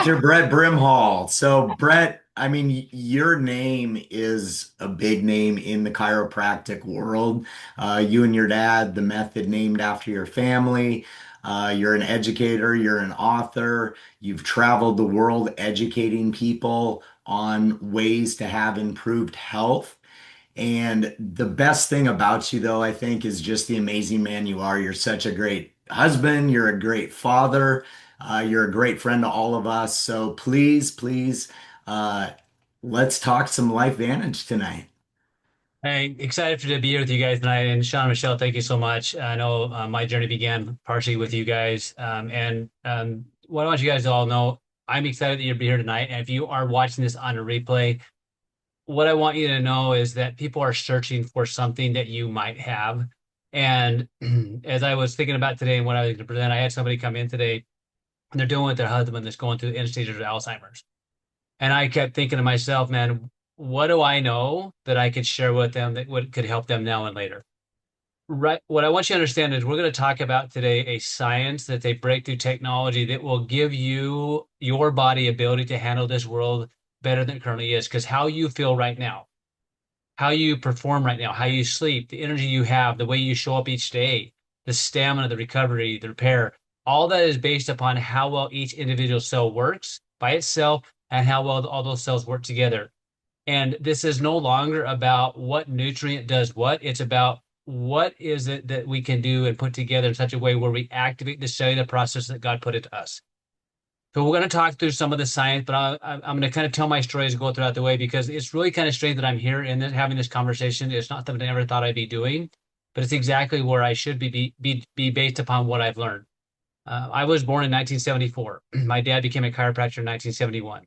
Dr. Brett Brimhall. So, Brett, I mean, your name is a big name in the chiropractic world. You and your dad, the method named after your family. You're an educator, you're an author. You've traveled the world educating people on ways to have improved health. And the best thing about you, though, I think, is just the amazing man you are. You're such a great husband. You're a great father. You're a great friend to all of us. So please, uh, let's talk some LifeVantage tonight. Hey, excited to be here with you guys tonight. And Shawn and Michelle, thank you so much. I know my journey began partially with you guys. What I want you guys to all know, I'm excited that you're here tonight. And if you are watching this on a replay, what I want you to know is that people are searching for something that you might have. And as I was thinking about today and what I was going to present, I had somebody come in today and they're dealing with their husband that's going through the end stages of Alzheimer's. And I kept thinking to myself, man, what do I know that I could share with them that could help them now and later? Right. What I want you to understand is we're going to talk about today a science that's a breakthrough technology that will give you your body ability to handle this world better than it currently is. Because how you feel right now, how you perform right now, how you sleep, the energy you have, the way you show up each day, the stamina, the recovery, the repair, all that is based upon how well each individual cell works by itself and how well all those cells work together. And this is no longer about what nutrient does what. It's about what is it that we can do and put together in such a way where we activate the cellular process that God put into us. So we're going to talk through some of the science, but I'm going to kind of tell my story as I go throughout the way because it's really kind of strange that I'm here and having this conversation. It's not something I ever thought I'd be doing, but it's exactly where I should be based upon what I've learned. I was born in 1974. My dad became a chiropractor in 1971.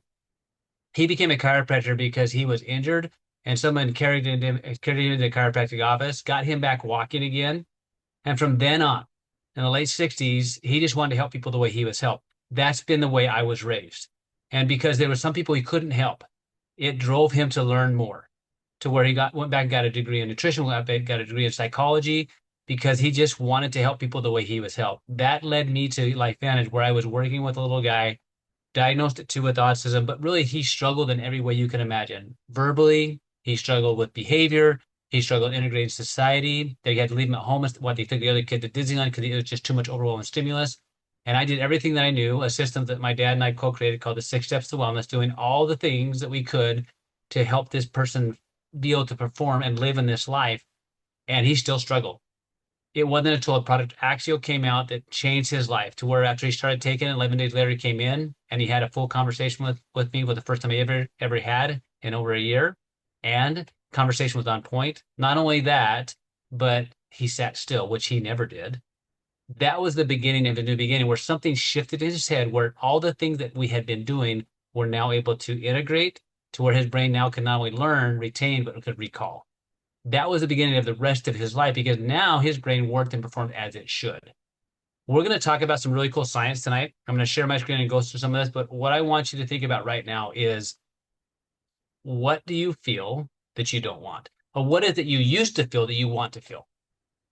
He became a chiropractor because he was injured and someone carried him into the chiropractic office, got him back walking again. And from then on, in the late 60s, he just wanted to help people the way he was helped. That's been the way I was raised. And because there were some people he couldn't help, it drove him to learn more, to where went back and got a degree in nutrition, went back, got a degree in psychology, because he just wanted to help people the way he was helped. That led me to LifeVantage, where I was working with a little guy diagnosed it too with autism, but really he struggled in every way you can imagine. Verbally, he struggled with behavior. He struggled integrating society. They had to leave him at home. What they took the other kid to Disneyland because it was just too much overwhelming stimulus. And I did everything that I knew, a system that my dad and I co-created called the Six Steps to Wellness, doing all the things that we could to help this person be able to perform and live in this life. And he still struggled. It wasn't until a product Axio came out that changed his life to where after he started taking it, 11 days later he came in and he had a full conversation with me, with the first time he ever had in over a year. And conversation was on point. Not only that, but he sat still, which he never did. That was the beginning of a new beginning where something shifted in his head, where all the things that we had been doing were now able to integrate to where his brain now can not only learn, retain, but could recall. That was the beginning of the rest of his life because now his brain worked and performed as it should. We're going to talk about some really cool science tonight. I'm going to share my screen and go through some of this, but what I want you to think about right now is, what do you feel that you don't want? Or what is it you used to feel that you want to feel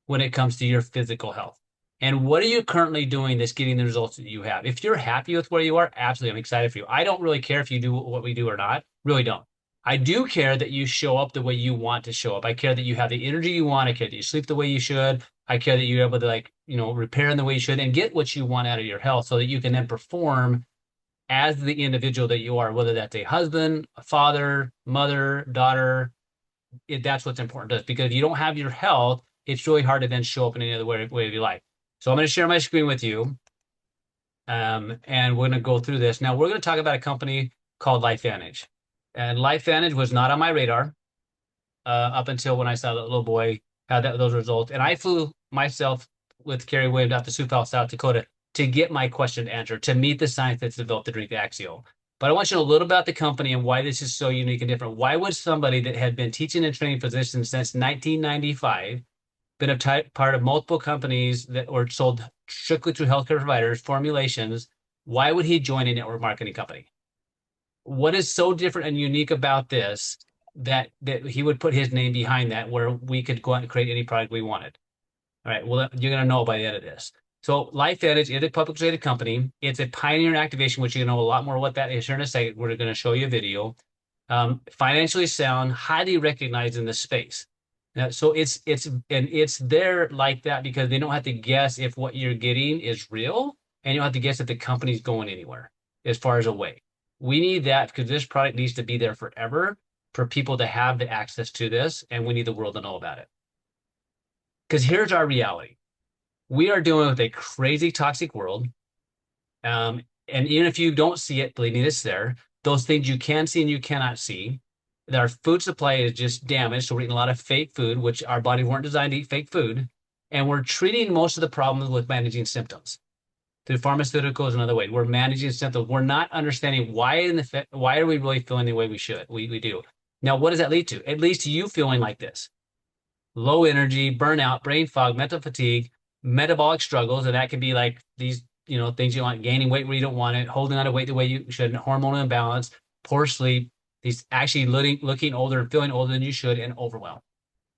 when it comes to your physical health? And what are you currently doing that's getting the results that you have? If you're happy with where you are, absolutely, I'm excited for you. I don't really care if you do what we do or not, really don't. I do care that you show up the way you want to show up. I care that you have the energy you want. I care that you sleep the way you should. I care that you're able to, like, repair in the way you should and get what you want out of your health so that you can then perform as the individual that you are, whether that's a husband, a father, mother, daughter. That's what's important to us, because if you don't have your health, it's really hard to then show up in any other way of your life. So I'm going to share my screen with you, and we're going to go through this. Now, we're going to talk about a company called LifeVantage. And LifeVantage was not on my radar up until when I saw that little boy had those results. And I flew myself with Kerry Williams out to Sioux Falls, South Dakota, to get my question answered, to meet the science that's developed to drink Axio. But I want you to know a little about the company and why this is so unique and different. Why would somebody that had been teaching and training physicians since 1995, been a part of multiple companies that were sold strictly through healthcare providers, formulations, why would he join a network marketing company? What is so different and unique about this that he would put his name behind that, where we could go out and create any product we wanted? All right, well, you're going to know by the end of this. So LifeVantage is a publicly traded company. It's a pioneer in activation, which you know a lot more what that is here in a second. We're going to show you a video. Financially sound, highly recognized in the space. Now, so it's there like that because they don't have to guess if what you're getting is real, and you don't have to guess if the company's going anywhere as far as away. We need that because this product needs to be there forever for people to have the access to this, and we need the world to know about it. Because here's our reality. We are dealing with a crazy toxic world. And even if you don't see it, believe me, it's there. Those things you can see and you cannot see. Our food supply is just damaged. So we're eating a lot of fake food, which our body weren't designed to eat fake food. And we're treating most of the problems with managing symptoms. Through pharmaceuticals another way. We're managing symptoms. We're not understanding why are we really feeling the way we should. We do. Now, what does that lead to? It leads to you feeling like this. Low energy, burnout, brain fog, mental fatigue, metabolic struggles, and that can be like these, things you want, gaining weight where you don't want it, holding on to weight the way you should, hormonal imbalance, poor sleep, these actually looking older and feeling older than you should, and overwhelm.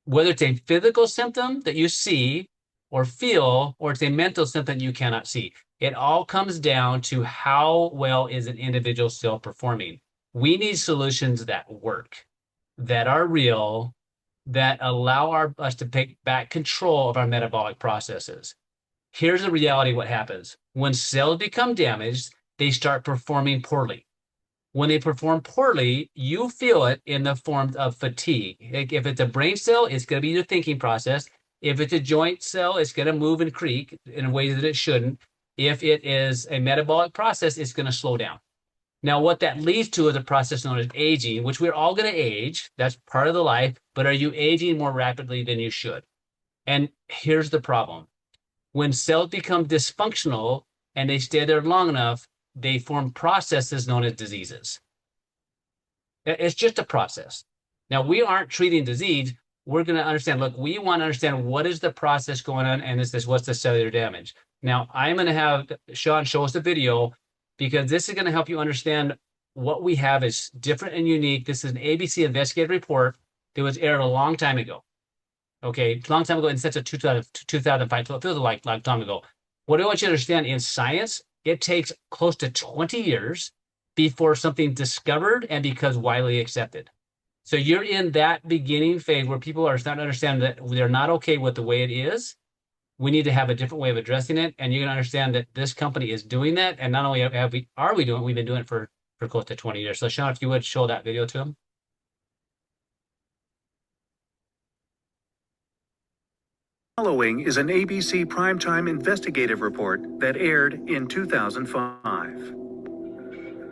Whether it's a physical symptom that you see or feel, or it's a mental symptom you cannot see, it all comes down to how well is an individual still performing. We need solutions that work, that are real, that allow us to take back control of our metabolic processes. Here's the reality of what happens. When cells become damaged, they start performing poorly. When they perform poorly, you feel it in the form of fatigue. If it's a brain cell, it's going to be your thinking process. If it's a joint cell, it's going to move and creak in ways that it shouldn't. If it is a metabolic process, it's going to slow down. Now, what that leads to is a process known as aging, which we're all going to age. That's part of the life. But are you aging more rapidly than you should? And here's the problem. When cells become dysfunctional and they stay there long enough, they form processes known as diseases. It's just a process. Now, we aren't treating disease. We're going to understand, look, we want to understand what is the process going on, and what's the cellular damage. Now, I'm going to have Shawn show us a video because this is going to help you understand what we have is different and unique. This is an ABC investigative report that was aired a long time ago. Okay, a long time ago in the sense of 2005, so it feels like a long time ago. What I want you to understand in science, it takes close to 20 years before something's discovered and becomes widely accepted. So you're in that beginning phase where people are starting to understand that they're not okay with the way it is. We need to have a different way of addressing it. And you're going to understand that this company is doing that. And not only are we doing it, we've been doing it for close to 20 years. So Shawn, if you would show that video to him. Following is an ABC primetime investigative report that aired in 2005.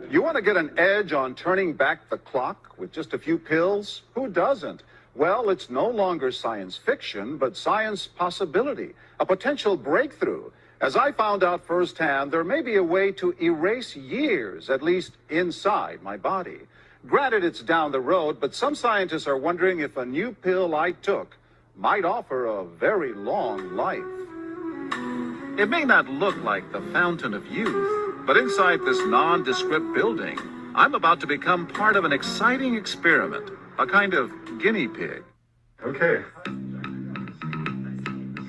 You want to get an edge on turning back the clock with just a few pills? Who doesn't? Well, it's no longer science fiction, but science possibility, a potential breakthrough. As I found out firsthand, there may be a way to erase years, at least inside my body. Granted, it's down the road, but some scientists are wondering if a new pill I took might offer a very long life. It may not look like the fountain of youth, but inside this nondescript building, I'm about to become part of an exciting experiment, a kind of guinea pig. Okay.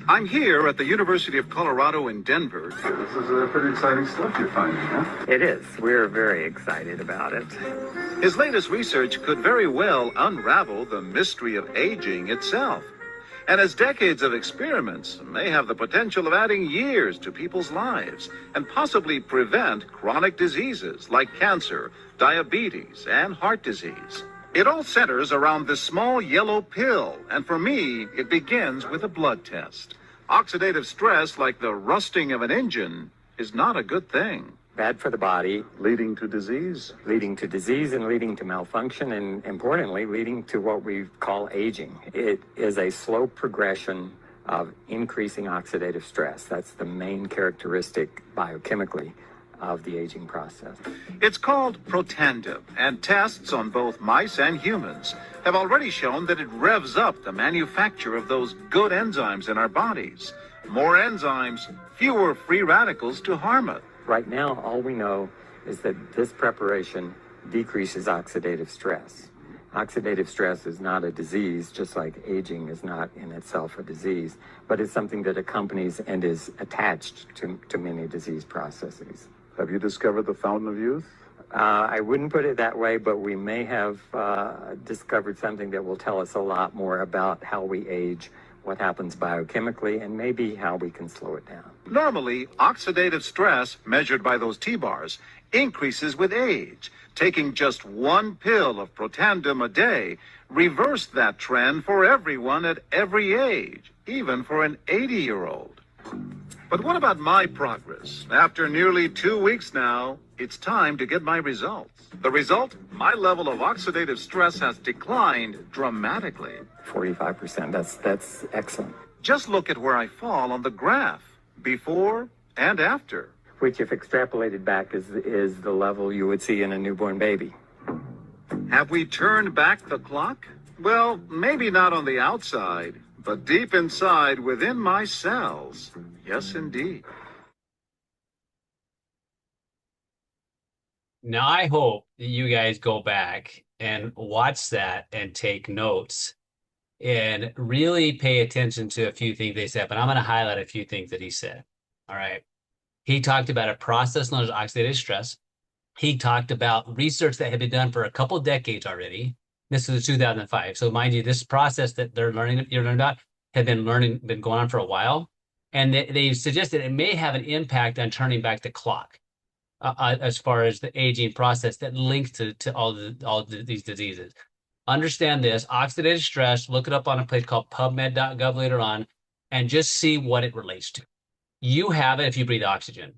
I'm here at the University of Colorado in Denver. This is pretty exciting stuff you're finding, huh? It is. We're very excited about it. His latest research could very well unravel the mystery of aging itself. And his decades of experiments may have the potential of adding years to people's lives and possibly prevent chronic diseases like cancer, diabetes, and heart disease. It all centers around this small yellow pill, and for me, it begins with a blood test. Oxidative stress, like the rusting of an engine, is not a good thing. Bad for the body, Leading to disease. leading to disease and leading to malfunction, and importantly, leading to what we call aging. It is a slow progression of increasing oxidative stress. That's the main characteristic biochemically of the aging process. It's called Protandim, and tests on both mice and humans have already shown that it revs up the manufacture of those good enzymes in our bodies. More enzymes, fewer free radicals to harm us. Right now, all we know is that this preparation decreases oxidative stress. Oxidative stress is not a disease, just like aging is not in itself a disease, but it's something that accompanies and is attached to many disease processes. Have you discovered the fountain of youth? I wouldn't put it that way, but we may have discovered something that will tell us a lot more about how we age, what happens biochemically, and maybe how we can slow it down. Normally, oxidative stress, measured by those T-bars, increases with age. Taking just one pill of Protandim a day reversed that trend for everyone at every age, even for an 80-year-old. But what about my progress? After nearly 2 weeks now, it's time to get my results. The result? My level of oxidative stress has declined dramatically. 45%, that's excellent. Just look at where I fall on the graph, before and after. Which, if extrapolated back, is the level you would see in a newborn baby. Have we turned back the clock? Well, maybe not on the outside, but deep inside within my cells. Yes, indeed. Now, I hope that you guys go back and watch that and take notes and really pay attention to a few things they said. But I'm going to highlight a few things that he said. All right. He talked about a process known as oxidative stress. He talked about research that had been done for a couple decades already. This was 2005. So mind you, this process that you're learning about had been going on for a while. And they suggested it may have an impact on turning back the clock as far as the aging process that links to all these diseases. Understand this, oxidative stress, look it up on a place called pubmed.gov later on, and just see what it relates to. You have it if you breathe oxygen.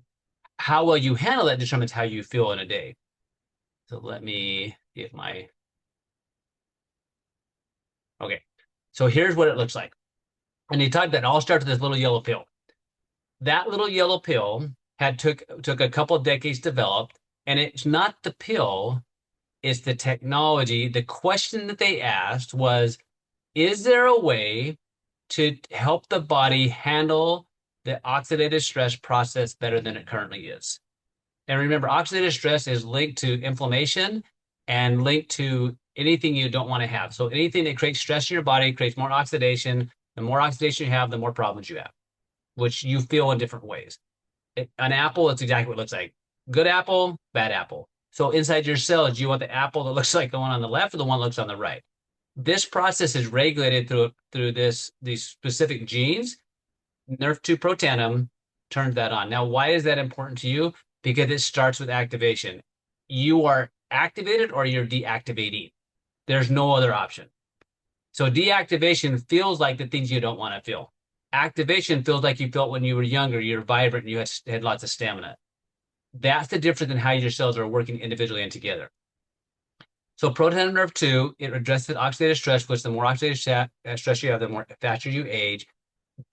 How well you handle that determines how you feel in a day. So let me get my... Okay, so here's what it looks like. And he talked that it all starts with this little yellow pill. That little yellow pill took a couple of decades to develop, and it's not the pill, it's the technology. The question that they asked was, is there a way to help the body handle the oxidative stress process better than it currently is? And remember, oxidative stress is linked to inflammation and linked to anything you don't want to have. So anything that creates stress in your body creates more oxidation. The more oxidation you have, the more problems you have, which you feel in different ways. An apple, it's exactly what it looks like. Good apple, bad apple. So inside your cells, do you want the apple that looks like the one on the left or the one that looks on the right? This process is regulated through these specific genes. Nerf2 protanum turns that on. Now, why is that important to you? Because it starts with activation. You are activated or you're deactivating. There's no other option. So deactivation feels like the things you don't want to feel. Activation feels like you felt when you were younger, you're vibrant, and you had lots of stamina. That's the difference in how your cells are working individually and together. So proton nerve 2, it addresses oxidative stress, which the more oxidative stress you have, the more faster you age.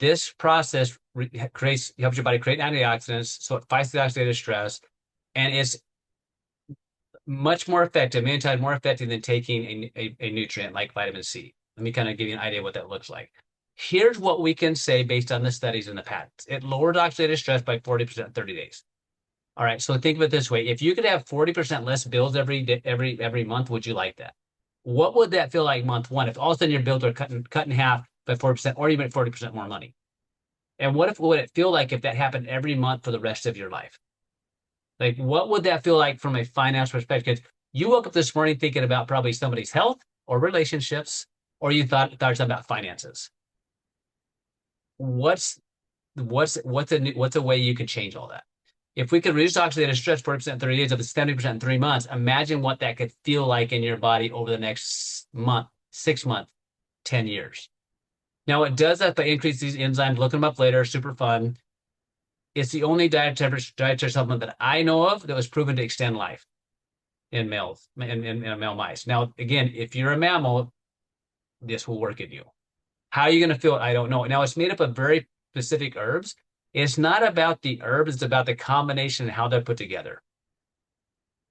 This process helps your body create antioxidants, so it fights the oxidative stress, and it's much more effective, many times more effective than taking a nutrient like vitamin C. Let me kind of give you an idea of what that looks like. Here's what we can say based on the studies and the patents. It lowered oxidative stress by 40% in 30 days. All right, so think of it this way. If you could have 40% less bills every month, would you like that? What would that feel like month one if all of a sudden your bills are cut in half by 4% or even 40% more money? And what would it feel like if that happened every month for the rest of your life? Like, what would that feel like from a finance perspective? Because you woke up this morning thinking about probably somebody's health or relationships, or you thought something about finances. What's a way you could change all that? If we could reduce oxidative stress 40% in 30 days up to 70% in 3 months, imagine what that could feel like in your body over the next month, 6 months, 10 years. Now, it does that by increasing these enzymes. Look them up later. Super fun. It's the only dietary supplement that I know of that was proven to extend life in males, in male mice. Now, again, if you're a mammal, this will work in you. How are you going to feel it? I don't know. Now, it's made up of very specific herbs. It's not about the herbs. It's about the combination and how they're put together.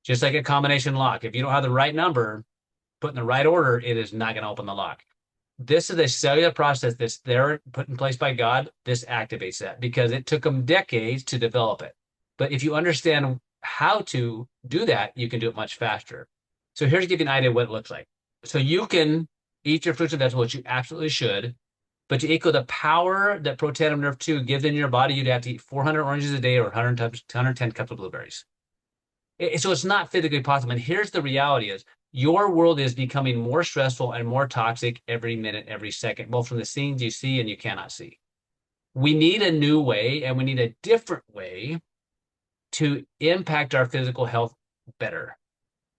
Just like a combination lock. If you don't have the right number put in the right order, it is not going to open the lock. This is a cellular process that's there put in place by God. This activates that because it took them decades to develop it. But if you understand how to do that, you can do it much faster. So here's to give you an idea of what it looks like. So you can eat your fruits and vegetables, which you absolutely should, but to equal the power that Protandim Nerve 2 gives in your body, you'd have to eat 400 oranges a day or 110 cups of blueberries. So it's not physically possible. And here's the reality is your world is becoming more stressful and more toxic every minute, every second, both from the things you see and you cannot see. We need a new way and we need a different way to impact our physical health better.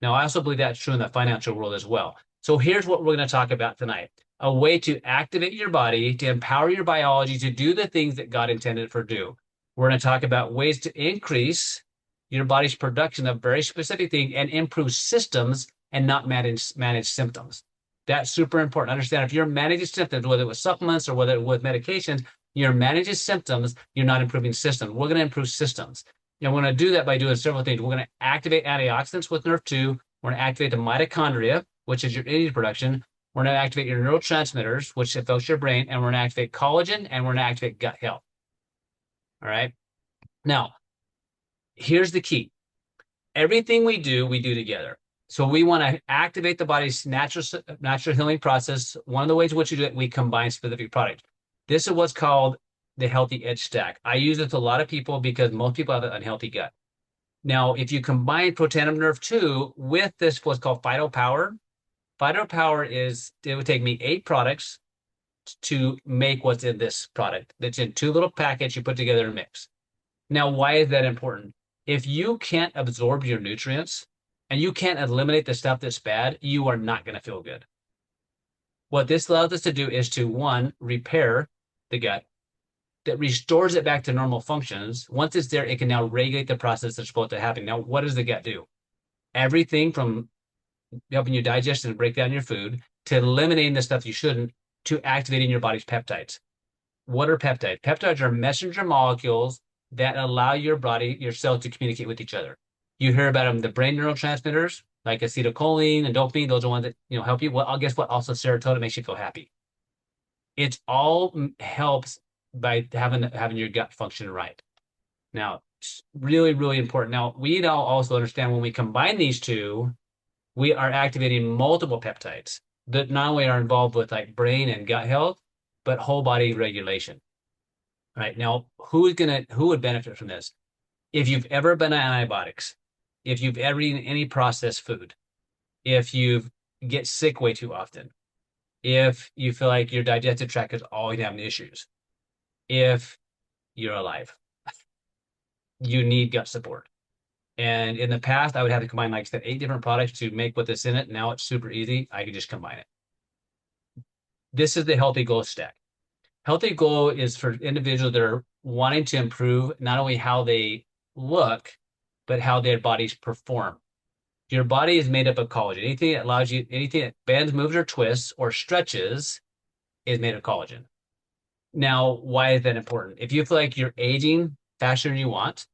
Now, I also believe that's true in the financial world as well. So here's what we're going to talk about tonight. A way to activate your body, to empower your biology, to do the things that God intended for do. We're going to talk about ways to increase your body's production of very specific things and improve systems and not manage symptoms. That's super important. Understand if you're managing symptoms, whether it was supplements or whether it was medications, you're managing symptoms, you're not improving systems. We're going to improve systems. And we're going to do that by doing several things. We're going to activate antioxidants with Nerve2. We're going to activate the mitochondria, which is your energy production. We're going to activate your neurotransmitters, which affects your brain. And we're going to activate collagen, and we're going to activate gut health. All right. Now, here's the key. Everything we do together. So we want to activate the body's natural healing process. One of the ways in which we do it, we combine specific products. This is what's called the healthy edge stack. I use it to a lot of people because most people have an unhealthy gut. Now, if you combine Protandim Nerve 2 with this, what's called Phytopower, it would take me 8 products to make what's in this product. That's in 2 little packets you put together and mix. Now, why is that important? If you can't absorb your nutrients and you can't eliminate the stuff that's bad, you are not going to feel good. What this allows us to do is to, one, repair the gut that restores it back to normal functions. Once it's there, it can now regulate the process that's supposed to happen. Now, what does the gut do? Everything from helping you digest and break down your food to eliminating the stuff you shouldn't to activating your body's peptides. What are peptides? Peptides are messenger molecules that allow your body, your cells to communicate with each other. You hear about them, the brain neurotransmitters like acetylcholine and dopamine. Those are ones that help you. Well, guess what? Also, serotonin makes you feel happy. It all helps by having your gut function right. Now, it's really, really important. Now, we now also understand when we combine these two, we are activating multiple peptides that not only are involved with like brain and gut health, but whole body regulation. All right. Now, who would benefit from this? If you've ever been on antibiotics, if you've ever eaten any processed food, if you get sick way too often, if you feel like your digestive tract is always having issues, if you're alive, you need gut support. And in the past, I would have to combine, like I said, 8 different products to make what this in it. Now it's super easy. I can just combine it. This is the Healthy Glow stack. Healthy Glow is for individuals that are wanting to improve not only how they look, but how their bodies perform. Your body is made up of collagen. Anything that bends, moves, or twists or stretches is made of collagen. Now, why is that important? If you feel like you're aging faster than you want,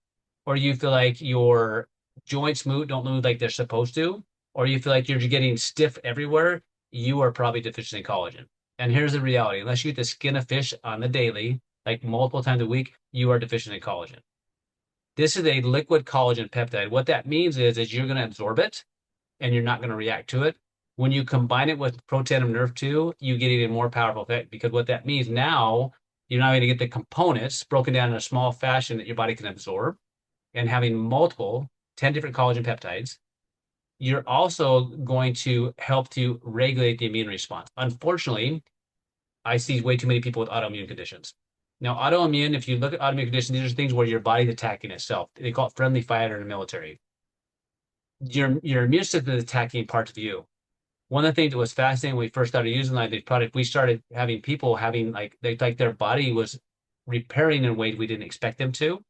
or you feel like your joints don't move like they're supposed to, or you feel like you're getting stiff everywhere, you are probably deficient in collagen. And here's the reality. Unless you eat the skin of fish on the daily, like multiple times a week, you are deficient in collagen. This is a liquid collagen peptide. What that means is you're going to absorb it and you're not going to react to it. When you combine it with Protandim Nerve 2, you get even more powerful effect because what that means now, you're not going to get the components broken down in a small fashion that your body can absorb. And having multiple 10 different collagen peptides, you're also going to help to regulate the immune response. Unfortunately, I see way too many people with autoimmune conditions. Now, autoimmune, if you look at autoimmune conditions, these are things where your body's attacking itself. They call it friendly fire in the military. Your immune system is attacking parts of you. One of the things that was fascinating when we first started using like these products, we started having people having like their body was repairing in ways we didn't expect them to.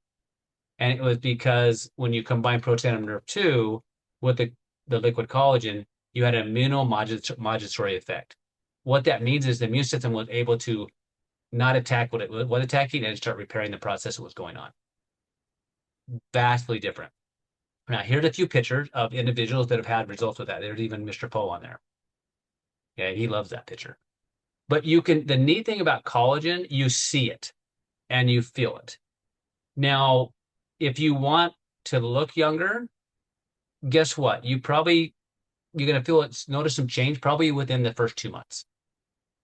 And it was because when you combine Protandim Nerve 2 with the liquid collagen, you had an immunomodulatory effect. What that means is the immune system was able to not attack what it was attacking and start repairing the process that was going on. Vastly different. Now, here's a few pictures of individuals that have had results with that. There's even Mr. Poe on there. Yeah, he loves that picture. But the neat thing about collagen, you see it and you feel it. Now, if you want to look younger, guess what? You probably you're going to notice some change probably within the first 2 months,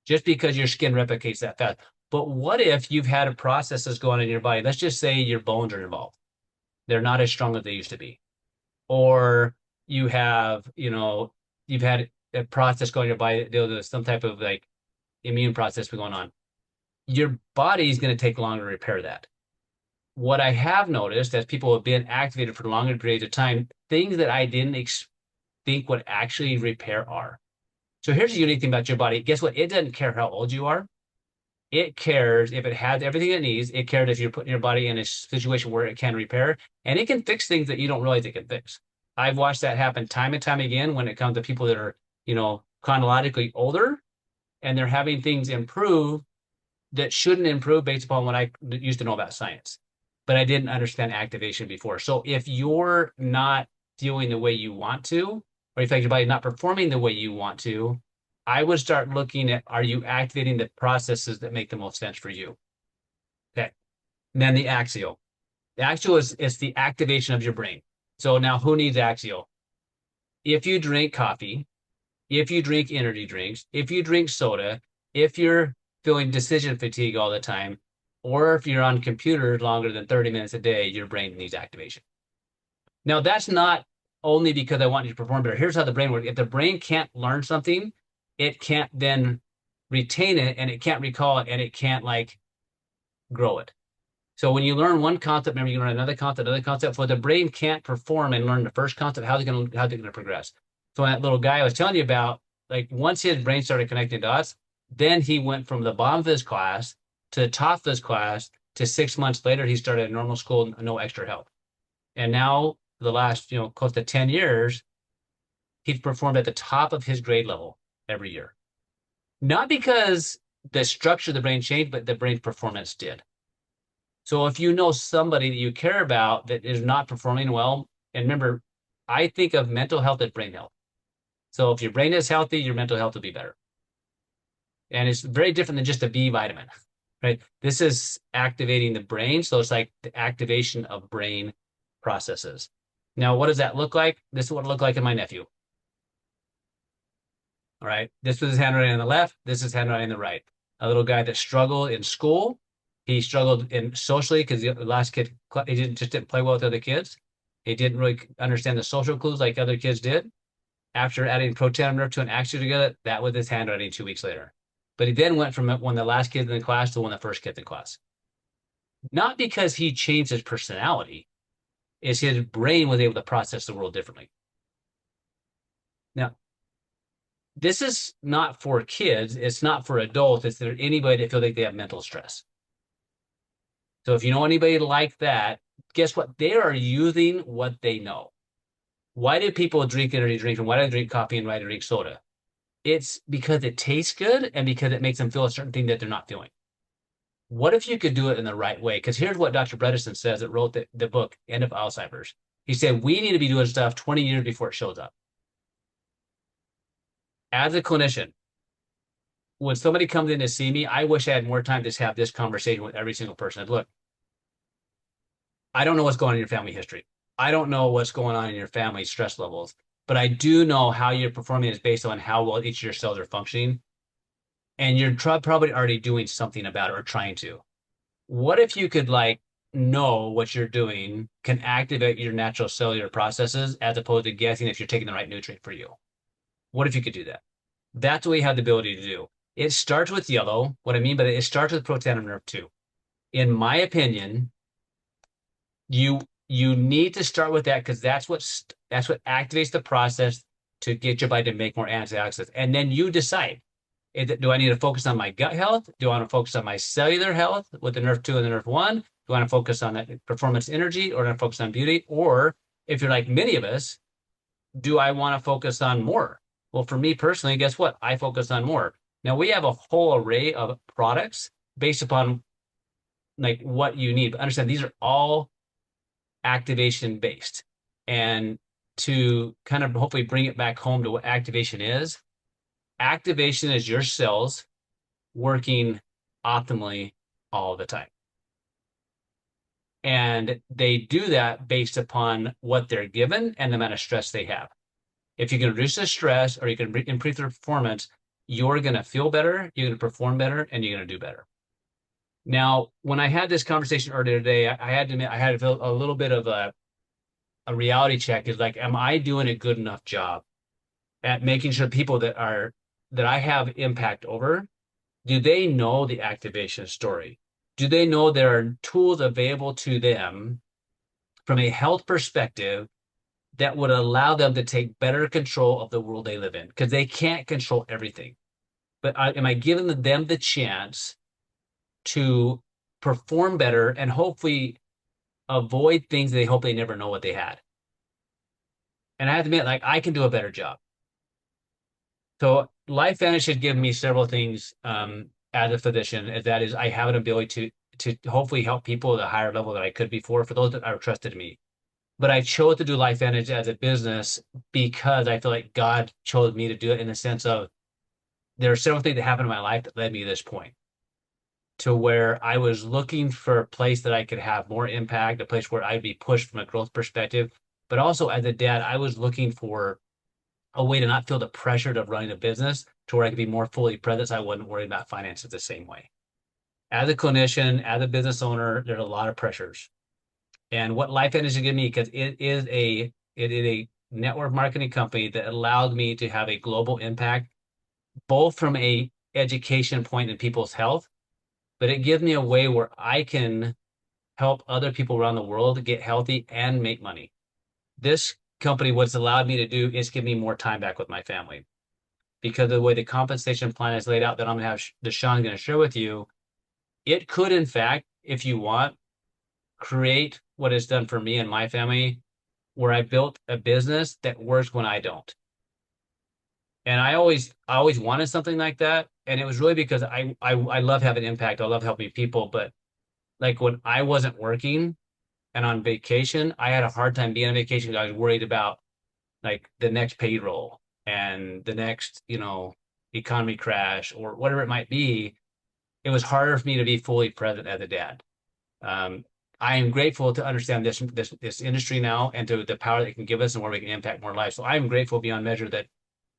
just because your skin replicates that fast. But what if you've had a process that's going on in your body? Let's just say your bones are involved. They're not as strong as they used to be. Or you have, you've had a process going on in your body that deals with some type of like immune process going on. Your body is going to take longer to repair that. What I have noticed as people have been activated for longer periods of time, things that I didn't think would actually repair are. So here's the unique thing about your body. Guess what? It doesn't care how old you are. It cares if it has everything it needs. It cares if you're putting your body in a situation where it can repair, and it can fix things that you don't realize it can fix. I've watched that happen time and time again when it comes to people that are, chronologically older, and they're having things improve that shouldn't improve based upon what I used to know about science. But I didn't understand activation before. So if you're not feeling the way you want to, or if your body's not performing the way you want to, I would start looking at, are you activating the processes that make the most sense for you? Okay. And then the axial. The axial is the activation of your brain. So now who needs axial? If you drink coffee, if you drink energy drinks, if you drink soda, if you're feeling decision fatigue all the time, or if you're on computers longer than 30 minutes a day, your brain needs activation. Now, that's not only because I want you to perform better. Here's how the brain works. If the brain can't learn something, it can't then retain it, and it can't recall it, and it can't grow it. So when you learn one concept, remember you learn another concept. For the brain can't perform and learn the first concept, how's it going to progress? So that little guy I was telling you about, once his brain started connecting dots, then he went from the bottom of his class to the top of his class to 6 months later, he started at normal school, no extra help. And now the last, close to 10 years, he's performed at the top of his grade level every year. Not because the structure of the brain changed, but the brain's performance did. So if you know somebody that you care about that is not performing well, and remember, I think of mental health as brain health. So if your brain is healthy, your mental health will be better. And it's very different than just a B vitamin, right? This is activating the brain. So it's like the activation of brain processes. Now, what does that look like? This is what it looked like in my nephew. All right. This was his handwriting on the left. This is handwriting on the right. A little guy that struggled in school. He struggled in socially because the last kid, he didn't play well with other kids. He didn't really understand the social clues like other kids did. After adding proton nerve to an axial together, that was his handwriting 2 weeks later. But he then went from one of the last kids in the class to one of the first kids in class. Not because he changed his personality, is his brain was able to process the world differently. Now, this is not for kids. It's not for adults. It's for anybody that feels like they have mental stress. So if you know anybody like that, guess what? They are using what they know. Why do people drink energy drinks, and why do they drink coffee and why do they drink soda? It's because it tastes good and because it makes them feel a certain thing that they're not feeling. What if you could do it in the right way? Because here's what Dr. Bredesen says that wrote the book, End of Alzheimer's. He said, we need to be doing stuff 20 years before it shows up. As a clinician, when somebody comes in to see me, I wish I had more time to have this conversation with every single person. Look, I don't know what's going on in your family history. I don't know what's going on in your family stress levels, but I do know how you're performing is based on how well each of your cells are functioning. And you're probably already doing something about it or trying to. What if you could know what you're doing can activate your natural cellular processes as opposed to guessing if you're taking the right nutrient for you? What if you could do that? That's what we have the ability to do. It starts with yellow. What I mean by that, it starts with proton nerve 2. In my opinion, you need to start with that because that's what activates the process to get your body to make more antioxidants. And then you decide, do I need to focus on my gut health? Do I want to focus on my cellular health with the nerve 2 and the nerve 1? Do I want to focus on that performance energy or do I focus on beauty? Or if you're like many of us, do I want to focus on more? Well, for me personally, guess what? I focus on more. Now we have a whole array of products based upon what you need. But understand these are all activation based. And to kind of hopefully bring it back home to what activation is your cells working optimally all the time. And they do that based upon what they're given and the amount of stress they have. If you can reduce the stress or you can improve the performance, you're going to feel better, you're going to perform better, and you're going to do better. Now, when I had this conversation earlier today, I had to admit I had to feel a little bit of a reality check is like, am I doing a good enough job at making sure people that I have impact over, do they know the activation story? Do they know there are tools available to them from a health perspective that would allow them to take better control of the world they live in? Because they can't control everything. But am I giving them the chance to perform better and hopefully avoid things they hope they never know what they had? And I have to admit, like, I can do a better job. So LifeVantage has given me several things as a physician. And that is, I have an ability to hopefully help people at a higher level that I could before for those that are trusted me. But I chose to do LifeVantage as a business because I feel like God chose me to do it in the sense of there are several things that happened in my life that led me to this point to where I was looking for a place that I could have more impact, a place where I'd be pushed from a growth perspective. But also as a dad, I was looking for a way to not feel the pressure of running a business to where I could be more fully present so I wasn't worried about finances the same way. As a clinician, as a business owner, there's a lot of pressures. And what LifeVantage has given me, because it is a network marketing company that allowed me to have a global impact, both from a education point in people's health, but it gives me a way where I can help other people around the world get healthy and make money. This company, what's allowed me to do is give me more time back with my family because of the way the compensation plan is laid out that I'm going to have the Shawn going to share with you. It could, in fact, if you want, create what is done for me and my family, where I built a business that works when I don't. And I always wanted something like that. And it was really because I love having impact. I love helping people. But like when I wasn't working and on vacation, I had a hard time being on vacation. I was worried about like the next payroll and the next, economy crash or whatever it might be. It was harder for me to be fully present as a dad. Um, I am grateful to understand this industry now and to the power that it can give us and where we can impact more lives. So I'm grateful beyond measure that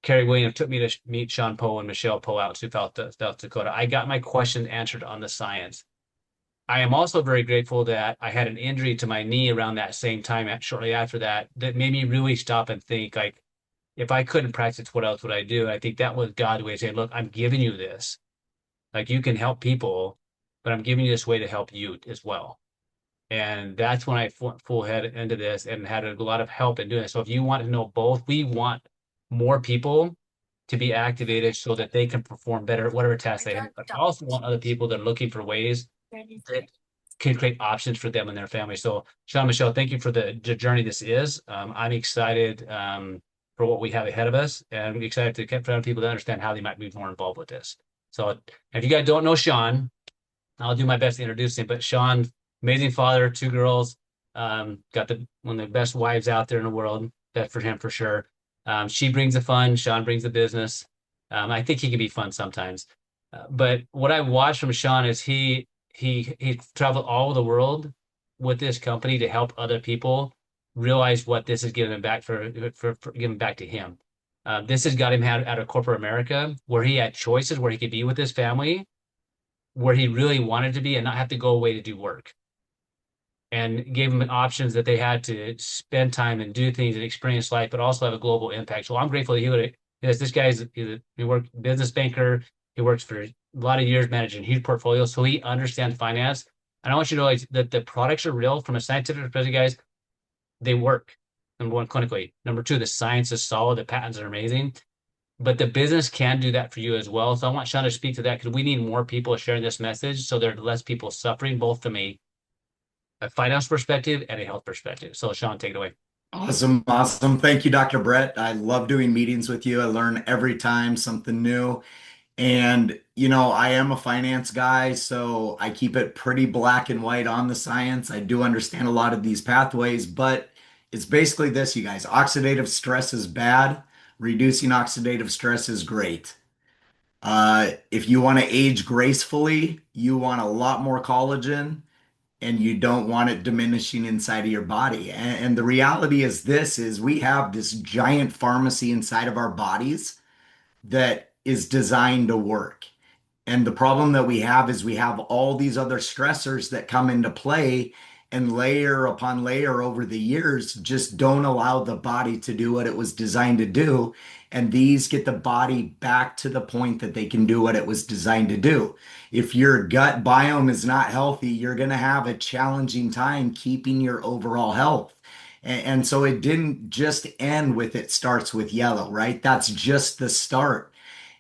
Kerry Williams took me to meet Shawn Poe and Michelle Poe out in South Dakota. I got my question answered on the science. I am also very grateful that I had an injury to my knee around that same time, shortly after that, that made me really stop and think, like, if I couldn't practice, what else would I do? I think that was God's way of saying, look, I'm giving you this. Like, you can help people, but I'm giving you this way to help you as well. And that's when I full head into this and had a lot of help in doing it. So if you want to know both, we want more people to be activated so that they can perform better at whatever task they have. But I also want other people that are looking for ways that can create options for them and their family. So Shawn, Michelle, thank you for the journey this is. I'm excited for what we have ahead of us, and I'm excited to get people to understand how they might be more involved with this. So if you guys don't know Shawn, I'll do my best to introduce him. But Shawn, amazing father, two girls, got one of the best wives out there in the world. That for him for sure. She brings the fun. Shawn brings the business. I think he can be fun sometimes. But what I watched from Shawn is he traveled all over the world with this company to help other people realize what this is giving back for giving back to him. This has got him out of corporate America, where he had choices, where he could be with his family, where he really wanted to be, and not have to go away to do work. And gave them options that they had to spend time and do things and experience life, but also have a global impact. So I'm grateful that this guy's he worked business banker. He works for a lot of years managing huge portfolios, so he understands finance. And I want you to know that the products are real from a scientific perspective, guys. They work. Number one, clinically. Number two, the science is solid. The patents are amazing. But the business can do that for you as well. So I want Shawn to speak to that because we need more people sharing this message so there are less people suffering, both from a finance perspective and a health perspective. So Shawn, take it away. Awesome. Awesome. Thank you, Dr. Brett. I love doing meetings with you. I learn every time something new. And, I am a finance guy, so I keep it pretty black and white on the science. I do understand a lot of these pathways, but it's basically this, you guys. Oxidative stress is bad. Reducing oxidative stress is great. If you want to age gracefully, you want a lot more collagen. and you don't want it diminishing inside of your body. And the reality is this is we have this giant pharmacy inside of our bodies that is designed to work. And the problem that we have is we have all these other stressors that come into play, and layer upon layer over the years just don't allow the body to do what it was designed to do. And these get the body back to the point that they can do what it was designed to do. If your gut biome is not healthy, you're going to have a challenging time keeping your overall health. And so it didn't just end with it starts with yellow, right? That's just the start.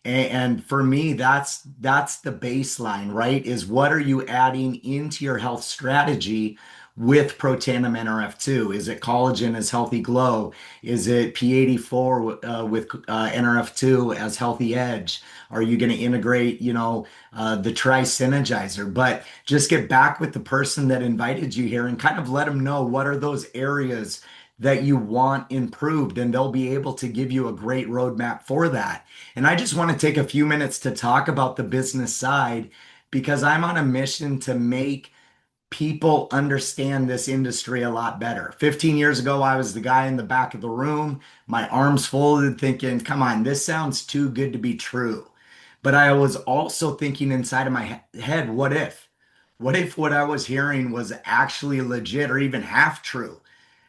And for me, that's the baseline, right? Is what are you adding into your health strategy with Protandim NRF2? Is it collagen as healthy glow? Is it P84 with NRF2 as healthy edge? Are you going to integrate, the tri-synergizer? But just get back with the person that invited you here and kind of let them know what are those areas that you want improved, and they'll be able to give you a great roadmap for that. And I just want to take a few minutes to talk about the business side because I'm on a mission to make people understand this industry a lot better. 15 years ago, I was the guy in the back of the room, my arms folded, thinking, come on, this sounds too good to be true. But I was also thinking inside of my head, what if? What if what I was hearing was actually legit or even half true?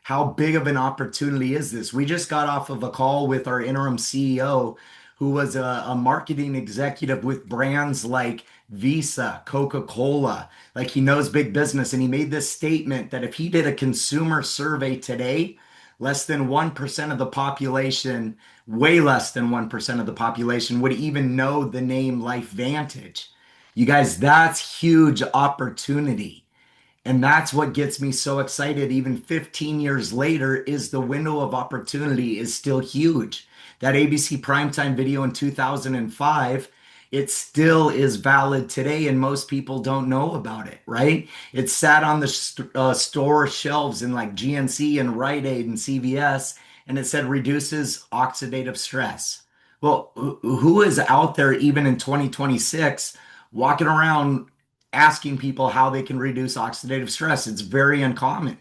How big of an opportunity is this? We just got off of a call with our interim CEO, who was a marketing executive with brands like Visa, Coca-Cola. Like he knows big business. And he made this statement that if he did a consumer survey today, less than 1% of the population, way less than 1% of the population would even know the name LifeVantage. You guys, that's huge opportunity. And that's what gets me so excited. Even 15 years later, is the window of opportunity is still huge. That ABC primetime video in 2005, it still is valid today, and most people don't know about it, right? It sat on the store shelves in like GNC and Rite Aid and CVS, and it said reduces oxidative stress. Well, who is out there even in 2026 walking around asking people how they can reduce oxidative stress? It's very uncommon.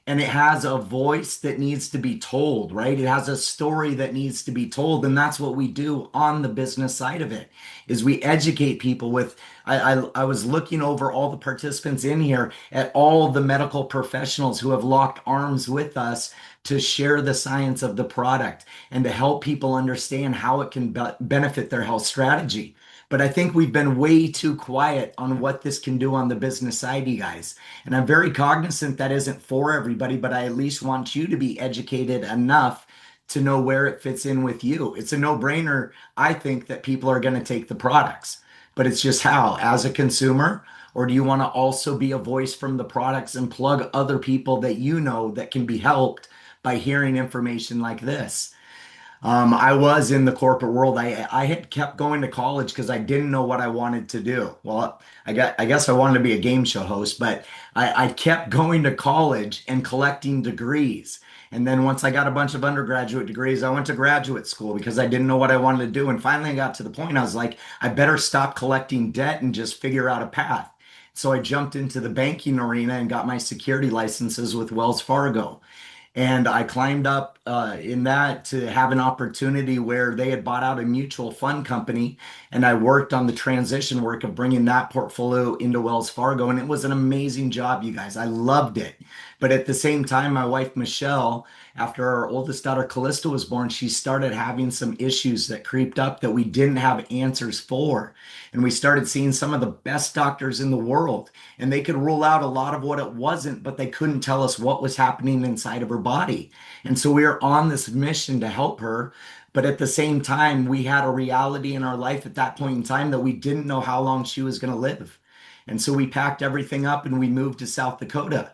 And it has a voice that needs to be told, right? It has a story that needs to be told. And that's what we do on the business side of it, is we educate people with, I was looking over all the participants in here at all the medical professionals who have locked arms with us to share the science of the product and to help people understand how it can benefit their health strategy. But I think we've been way too quiet on what this can do on the business side, you guys. And I'm very cognizant that isn't for everybody, but I at least want you to be educated enough to know where it fits in with you. It's a no-brainer, I think, that people are going to take the products, but it's just how, as a consumer, or do you want to also be a voice from the products and plug other people that you know that can be helped by hearing information like this? I was in the corporate world. I had kept going to college because I didn't know what I wanted to do. Well, I guess I wanted to be a game show host, but I kept going to college and collecting degrees. And then once I got a bunch of undergraduate degrees, I went to graduate school because I didn't know what I wanted to do. And finally I got to the point I was like, I better stop collecting debt and just figure out a path. So I jumped into the banking arena and got my security licenses with Wells Fargo. And I climbed up in that to have an opportunity where they had bought out a mutual fund company. And I worked on the transition work of bringing that portfolio into Wells Fargo. And it was an amazing job, you guys. I loved it. But at the same time, my wife, Michelle, after our oldest daughter, Callista, was born, she started having some issues that creeped up that we didn't have answers for. And we started seeing some of the best doctors in the world, and they could rule out a lot of what it wasn't, but they couldn't tell us what was happening inside of her body. And so we were on this mission to help her. But at the same time, we had a reality in our life at that point in time that we didn't know how long she was going to live. And so we packed everything up and we moved to South Dakota.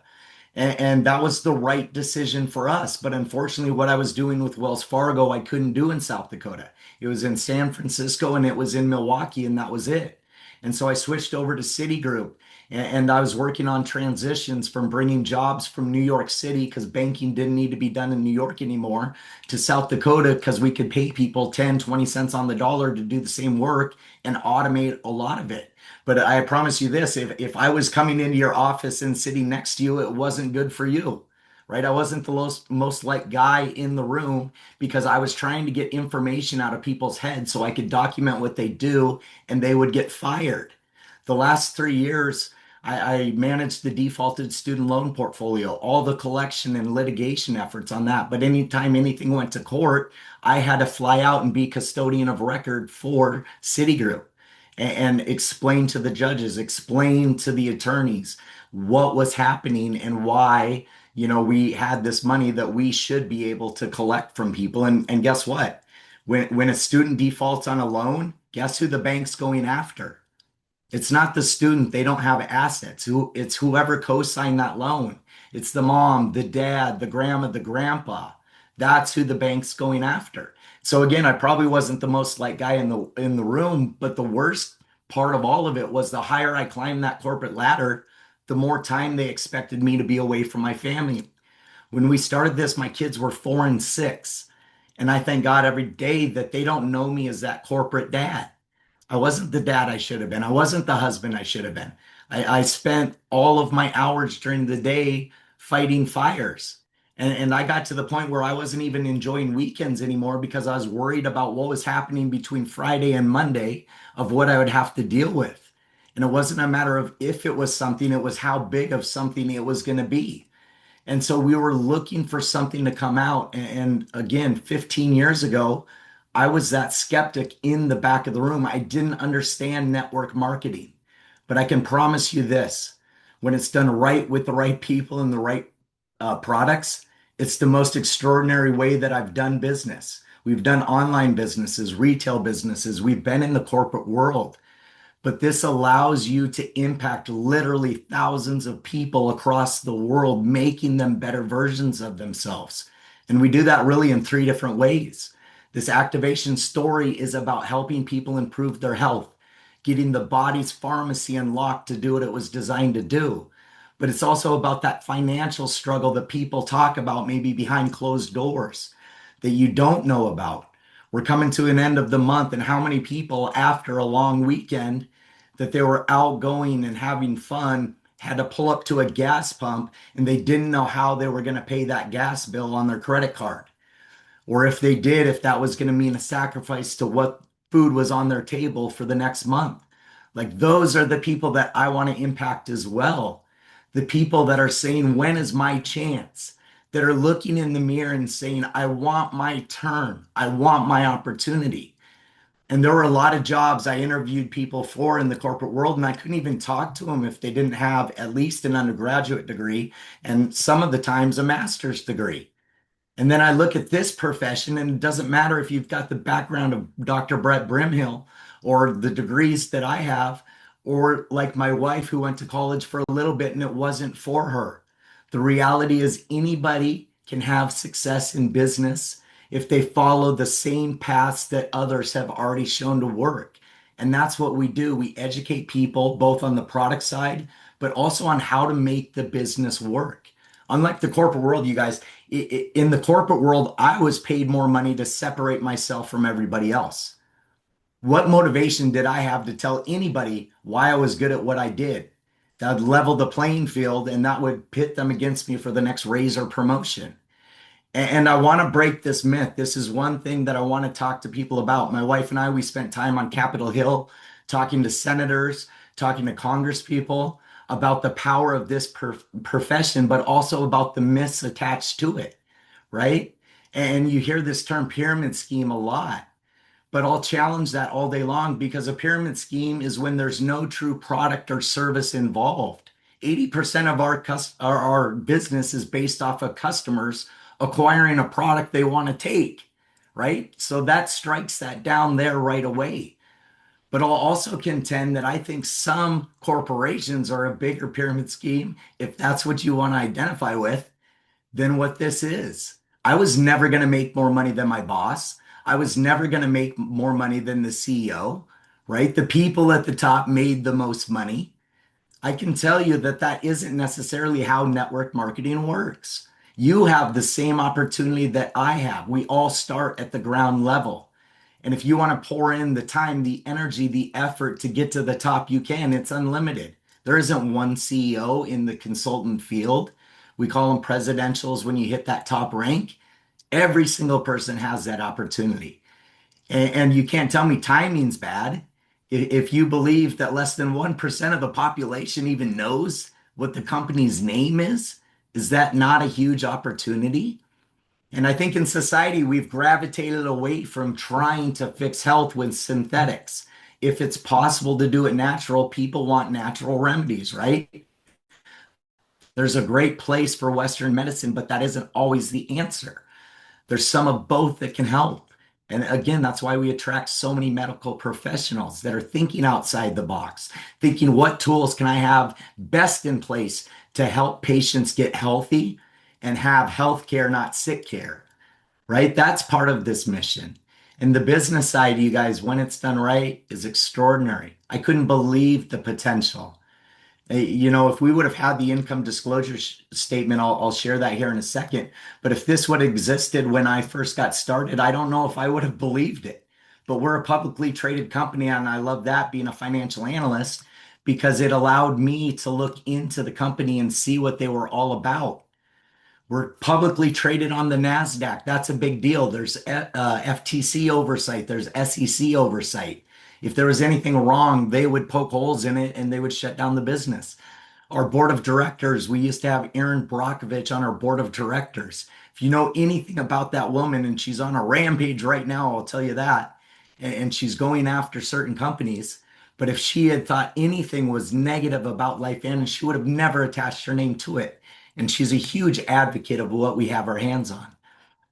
And that was the right decision for us. But unfortunately, what I was doing with Wells Fargo, I couldn't do in South Dakota. It was in San Francisco and it was in Milwaukee, and that was it. And so I switched over to Citigroup. And I was working on transitions from bringing jobs from New York City because banking didn't need to be done in New York anymore to South Dakota because we could pay people 10, 20 cents on the dollar to do the same work and automate a lot of it. But I promise you this, if I was coming into your office and sitting next to you, it wasn't good for you. Right? I wasn't the most liked guy in the room because I was trying to get information out of people's heads so I could document what they do and they would get fired. The last 3 years, I managed the defaulted student loan portfolio, all the collection and litigation efforts on that. But anytime anything went to court, I had to fly out and be custodian of record for Citigroup and explain to the judges, explain to the attorneys what was happening and why, we had this money that we should be able to collect from people. And guess what? When a student defaults on a loan, guess who the bank's going after? It's not the student. They don't have assets. It's whoever co-signed that loan. It's the mom, the dad, the grandma, the grandpa. That's who the bank's going after. So again, I probably wasn't the most like guy in the room, but the worst part of all of it was the higher I climbed that corporate ladder, the more time they expected me to be away from my family. When we started this, my kids were 4 and 6. And I thank God every day that they don't know me as that corporate dad. I wasn't the dad I should have been. I wasn't the husband I should have been. I spent all of my hours during the day fighting fires. And I got to the point where I wasn't even enjoying weekends anymore because I was worried about what was happening between Friday and Monday of what I would have to deal with. And it wasn't a matter of if it was something, it was how big of something it was going to be. And so we were looking for something to come out. And again, 15 years ago, I was that skeptic in the back of the room. I didn't understand network marketing. But I can promise you this, when it's done right with the right people and the right products, it's the most extraordinary way that I've done business. We've done online businesses, retail businesses. We've been in the corporate world. But this allows you to impact literally thousands of people across the world, making them better versions of themselves. And we do that really in 3 different ways. This activation story is about helping people improve their health, getting the body's pharmacy unlocked to do what it was designed to do. But it's also about that financial struggle that people talk about maybe behind closed doors that you don't know about. We're coming to an end of the month, and how many people after a long weekend that they were outgoing and having fun had to pull up to a gas pump and they didn't know how they were going to pay that gas bill on their credit card. Or if they did, if that was going to mean a sacrifice to what food was on their table for the next month. Like those are the people that I want to impact as well. The people that are saying, when is my chance? That are looking in the mirror and saying, I want my turn. I want my opportunity. And there were a lot of jobs I interviewed people for in the corporate world, and I couldn't even talk to them if they didn't have at least an undergraduate degree and some of the times a master's degree. And then I look at this profession, and it doesn't matter if you've got the background of Dr. Brett Brimhill or the degrees that I have, or like my wife who went to college for a little bit and it wasn't for her. The reality is anybody can have success in business if they follow the same paths that others have already shown to work. And that's what we do. We educate people both on the product side, but also on how to make the business work. Unlike the corporate world, you guys, in the corporate world, I was paid more money to separate myself from everybody else. What motivation did I have to tell anybody why I was good at what I did? That would level the playing field and that would pit them against me for the next raise or promotion. And I want to break this myth. This is one thing that I want to talk to people about. My wife and I, we spent time on Capitol Hill talking to senators, talking to Congress people about the power of this profession, but also about the myths attached to it, right? And you hear this term pyramid scheme a lot, but I'll challenge that all day long because a pyramid scheme is when there's no true product or service involved. 80% of our business is based off of customers acquiring a product they want to take, right? So that strikes that down there right away. But I'll also contend that I think some corporations are a bigger pyramid scheme, if that's what you want to identify with, than what this is. I was never going to make more money than my boss. I was never going to make more money than the CEO, right? The people at the top made the most money. I can tell you that that isn't necessarily how network marketing works. You have the same opportunity that I have. We all start at the ground level. And if you want to pour in the time, the energy, the effort to get to the top, you can. It's unlimited. There isn't one CEO in the consultant field. We call them presidentials when you hit that top rank. Every single person has that opportunity. And you can't tell me timing's bad. If you believe that less than 1% of the population even knows what the company's name is that not a huge opportunity? And I think in society, we've gravitated away from trying to fix health with synthetics. If it's possible to do it natural, people want natural remedies, right? There's a great place for Western medicine, but that isn't always the answer. There's some of both that can help. And again, that's why we attract so many medical professionals that are thinking outside the box, thinking what tools can I have best in place to help patients get healthy and have health care, not sick care, right? That's part of this mission. And the business side, you guys, when it's done right, is extraordinary. I couldn't believe the potential. If we would have had the income disclosure statement, I'll share that here in a second. But if this would have existed when I first got started, I don't know if I would have believed it. But we're a publicly traded company, and I love that being a financial analyst because it allowed me to look into the company and see what they were all about. We're publicly traded on the NASDAQ. That's a big deal. There's FTC oversight, there's SEC oversight. If there was anything wrong, they would poke holes in it and they would shut down the business. Our board of directors, we used to have Erin Brockovich on our board of directors. If you know anything about that woman, and she's on a rampage right now, I'll tell you that. And she's going after certain companies. But if she had thought anything was negative about LifeVantage, she would have never attached her name to it. And she's a huge advocate of what we have our hands on.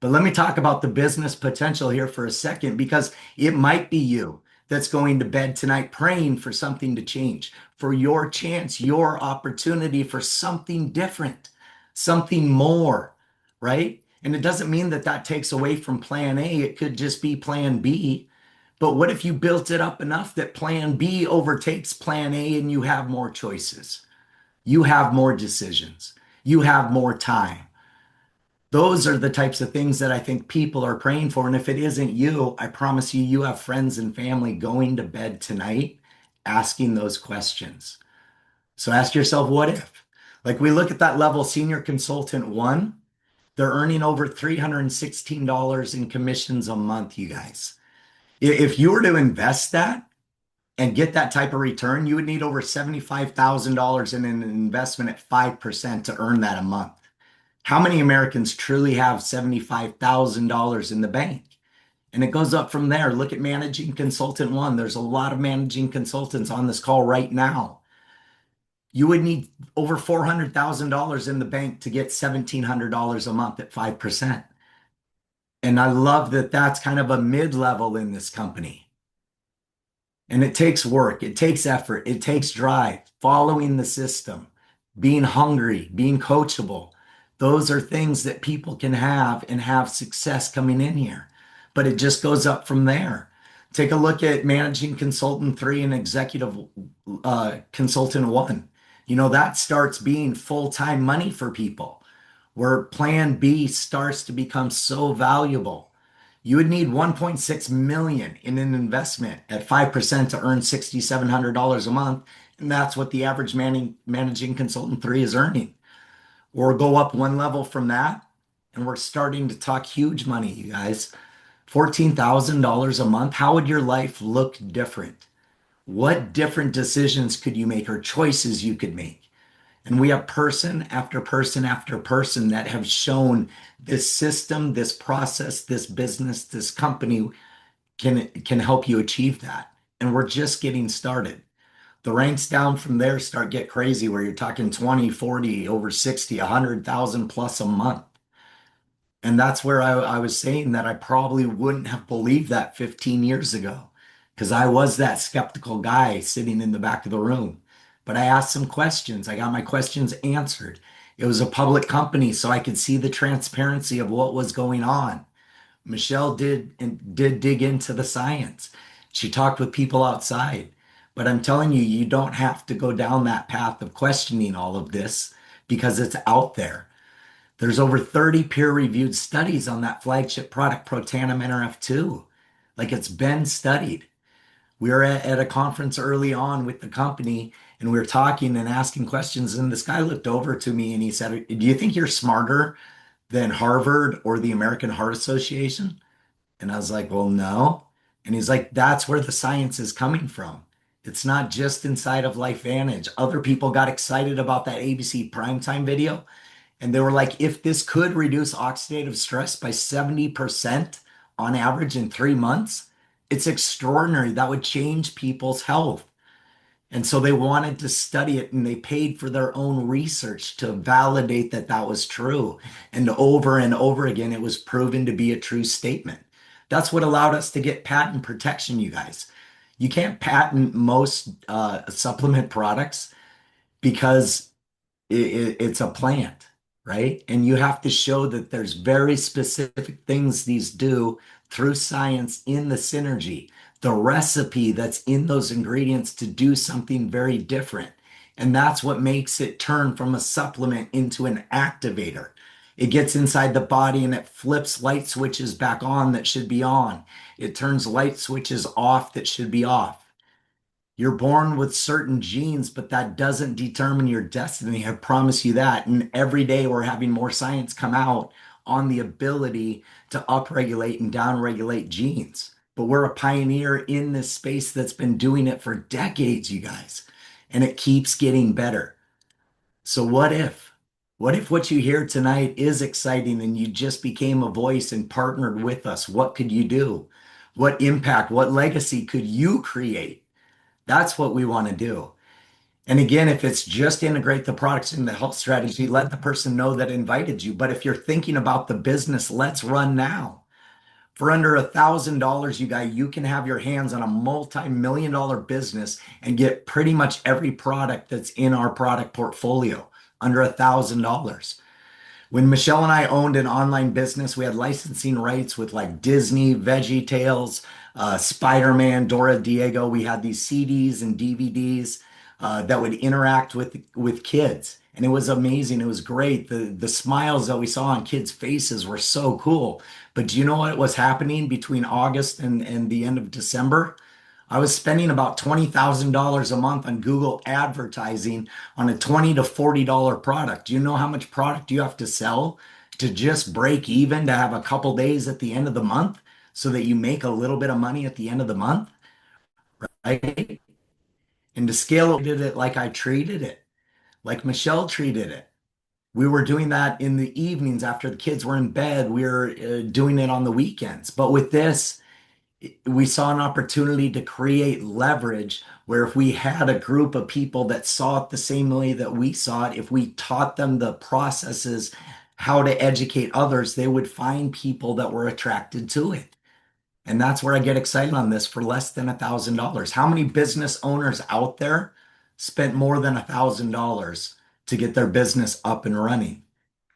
But let me talk about the business potential here for a second, because it might be you that's going to bed tonight praying for something to change, for your chance, your opportunity for something different, something more, right? And it doesn't mean that that takes away from plan A. It could just be plan B. But what if you built it up enough that plan B overtakes plan A and you have more choices? You have more decisions. You have more time. Those are the types of things that I think people are praying for. And if it isn't you, I promise you, you have friends and family going to bed tonight asking those questions. So ask yourself, what if? Like we look at that level senior consultant one, they're earning over $316 in commissions a month, you guys. If you were to invest that and get that type of return, you would need over $75,000 in an investment at 5% to earn that a month. How many Americans truly have $75,000 in the bank? And it goes up from there. Look at managing consultant one. There's a lot of managing consultants on this call right now. You would need over $400,000 in the bank to get $1,700 a month at 5%. And I love that that's kind of a mid-level in this company. And it takes work, it takes effort, it takes drive, following the system, being hungry, being coachable. Those are things that people can have and have success coming in here. But it just goes up from there. Take a look at managing consultant three and executive consultant one. That starts being full-time money for people, where plan B starts to become so valuable. You would need 1.6 million in an investment at 5% to earn $6,700 a month. And that's what the average managing consultant three is earning. Or go up one level from that, and we're starting to talk huge money, you guys. $14,000 a month. How would your life look different? What different decisions could you make or choices you could make? And we have person after person after person that have shown this system, this process, this business, this company can help you achieve that. And we're just getting started. The ranks down from there get crazy, where you're talking 20, 40, over 60, 100,000 plus a month. And that's where I was saying that I probably wouldn't have believed that 15 years ago, because I was that skeptical guy sitting in the back of the room. But I asked some questions. I got my questions answered. It was a public company, so I could see the transparency of what was going on. Michelle did dig into the science. She talked with people outside. But I'm telling you, you don't have to go down that path of questioning all of this because it's out there. There's over 30 peer-reviewed studies on that flagship product, Protandim NRF2. Like it's been studied. We were at a conference early on with the company and we were talking and asking questions. And this guy looked over to me and he said, "Do you think you're smarter than Harvard or the American Heart Association?" And I was like, "Well, no." And he's like, "That's where the science is coming from. It's not just inside of LifeVantage." Other people got excited about that ABC primetime video. And they were like, if this could reduce oxidative stress by 70% on average in 3 months, it's extraordinary. That would change people's health. And so they wanted to study it and they paid for their own research to validate that that was true. And over again, it was proven to be a true statement. That's what allowed us to get patent protection, you guys. You can't patent most supplement products because it's a plant, right? And you have to show that there's very specific things these do through science in the synergy, the recipe that's in those ingredients to do something very different. And that's what makes it turn from a supplement into an activator. It gets inside the body and it flips light switches back on that should be on. It turns light switches off that should be off. You're born with certain genes, but that doesn't determine your destiny. I promise you that. And every day we're having more science come out on the ability to upregulate and downregulate genes. But we're a pioneer in this space that's been doing it for decades, you guys. And it keeps getting better. So what if? What if what you hear tonight is exciting and you just became a voice and partnered with us? What could you do? What impact, what legacy could you create? That's what we want to do. And again, if it's just integrate the products in the health strategy, let the person know that invited you. But if you're thinking about the business, let's run now. For under $1,000, you guys, you can have your hands on a multi-million dollar business and get pretty much every product that's in our product portfolio under $1,000. When Michelle and I owned an online business, we had licensing rights with like Disney, Veggie Tales, Spider-Man, Dora Diego. We had these CDs and DVDs that would interact with kids. And it was amazing. It was great. The smiles that we saw on kids' faces were so cool. But do you know what was happening between August and the end of December? I was spending about $20,000 a month on Google advertising on a $20 to $40 product. Do you know how much product you have to sell to just break even to have a couple days at the end of the month so that you make a little bit of money at the end of the month, right? And to scale it, did it like I treated it, like Michelle treated it. We were doing that in the evenings after the kids were in bed. We were doing it on the weekends. But with this, we saw an opportunity to create leverage where if we had a group of people that saw it the same way that we saw it, if we taught them the processes, how to educate others, they would find people that were attracted to it. And that's where I get excited on this for less than $1,000. How many business owners out there spent more than $1,000 to get their business up and running?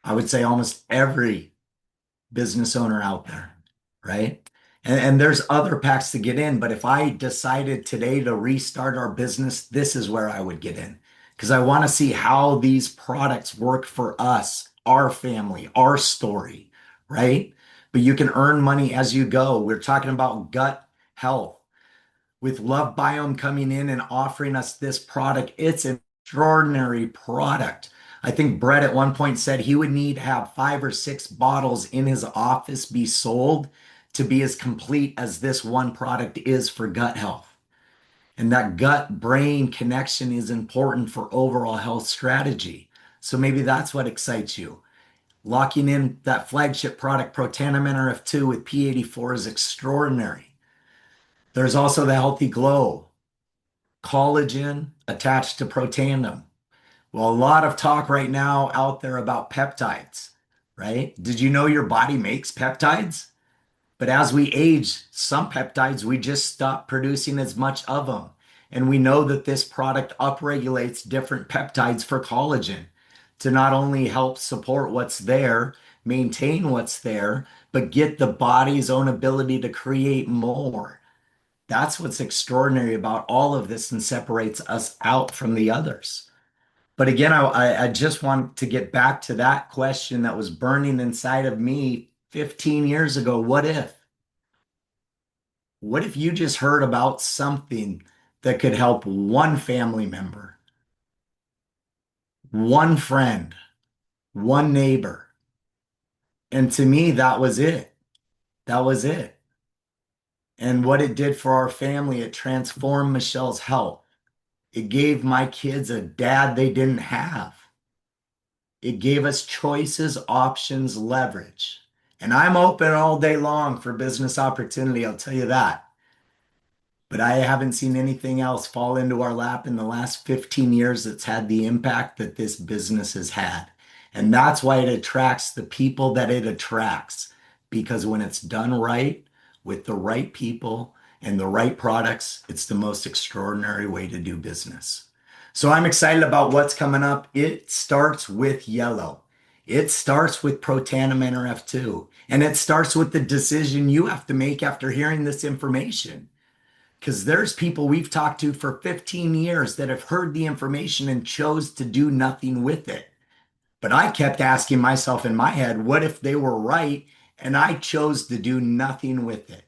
I would say almost every business owner out there, right? And there's other packs to get in, but if I decided today to restart our business, this is where I would get in because I want to see how these products work for us, our family, our story, right? But you can earn money as you go. We're talking about gut health with Love Biome coming in and offering us this product. It's an extraordinary product. I think Brett at one point said he would need to have 5 or 6 bottles in his office be sold to be as complete as this one product is for gut health. And that gut brain connection is important for overall health strategy. So maybe that's what excites you. Locking in that flagship product, Protandim NRF2 with P84 is extraordinary. There's also the Healthy Glow, collagen attached to Protandim. Well, a lot of talk right now out there about peptides, right? Did you know your body makes peptides? But as we age, some peptides, we just stop producing as much of them. And we know that this product upregulates different peptides for collagen to not only help support what's there, maintain what's there, but get the body's own ability to create more. That's what's extraordinary about all of this and separates us out from the others. But again, I just want to get back to that question that was burning inside of me 15 years ago. What if? What if you just heard about something that could help one family member, one friend, one neighbor? And to me, that was it. That was it. And what it did for our family, it transformed Michelle's health. It gave my kids a dad they didn't have. It gave us choices, options, leverage. And I'm open all day long for business opportunity, I'll tell you that. But I haven't seen anything else fall into our lap in the last 15 years that's had the impact that this business has had. And that's why it attracts the people that it attracts. Because when it's done right, with the right people and the right products, it's the most extraordinary way to do business. So I'm excited about what's coming up. It starts with yellow. It starts with Protandim NRF2. And it starts with the decision you have to make after hearing this information. Because there's people we've talked to for 15 years that have heard the information and chose to do nothing with it. But I kept asking myself in my head, what if they were right and I chose to do nothing with it?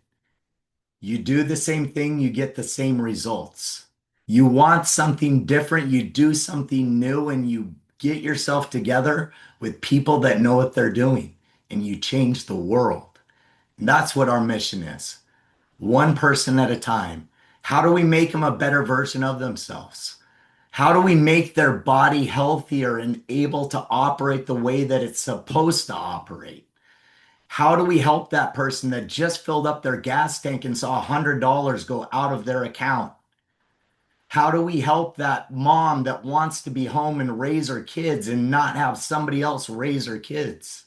You do the same thing, you get the same results. You want something different, you do something new, and you get yourself together with people that know what they're doing, and you change the world. And that's what our mission is. One person at a time. How do we make them a better version of themselves? How do we make their body healthier and able to operate the way that it's supposed to operate? How do we help that person that just filled up their gas tank and saw $100 go out of their account? How do we help that mom that wants to be home and raise her kids and not have somebody else raise her kids?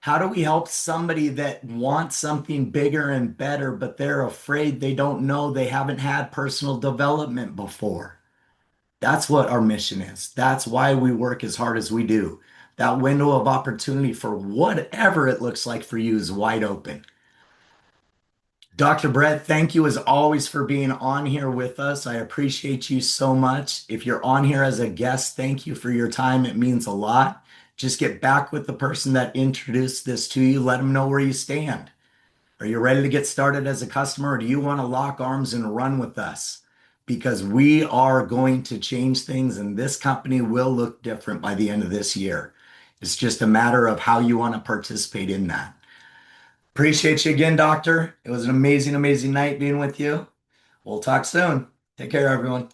How do we help somebody that wants something bigger and better, but they're afraid they don't know, they haven't had personal development before? That's what our mission is. That's why we work as hard as we do. That window of opportunity for whatever it looks like for you is wide open. Dr. Brett, thank you as always for being on here with us. I appreciate you so much. If you're on here as a guest, thank you for your time. It means a lot. Just get back with the person that introduced this to you. Let them know where you stand. Are you ready to get started as a customer, or do you want to lock arms and run with us? Because we are going to change things and this company will look different by the end of this year. It's just a matter of how you want to participate in that. Appreciate you again, Doctor. It was an amazing, amazing night being with you. We'll talk soon. Take care, everyone.